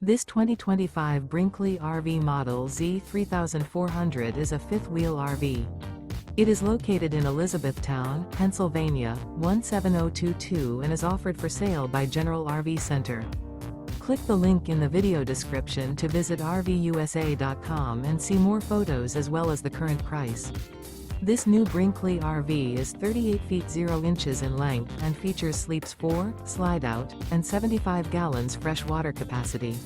This 2025 Brinkley RV Model Z 3400 is a fifth-wheel RV. It is located in Elizabethtown, Pennsylvania, 17022 and is offered for sale by General RV Center. Click the link in the video description to visit RVUSA.com and see more photos as well as the current price. This new Brinkley RV is 38 feet 0 inches in length and features sleeps 4, slide-out, and 75 gallons fresh water capacity.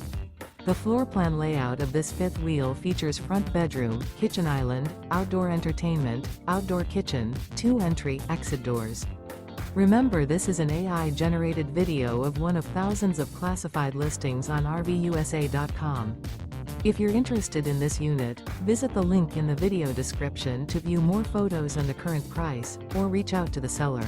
The floor plan layout of this fifth wheel features front bedroom, kitchen island, outdoor entertainment, outdoor kitchen, 2 entry/exit doors. Remember, this is an AI-generated video of one of thousands of classified listings on RVUSA.com. If you're interested in this unit, visit the link in the video description to view more photos and the current price, or reach out to the seller.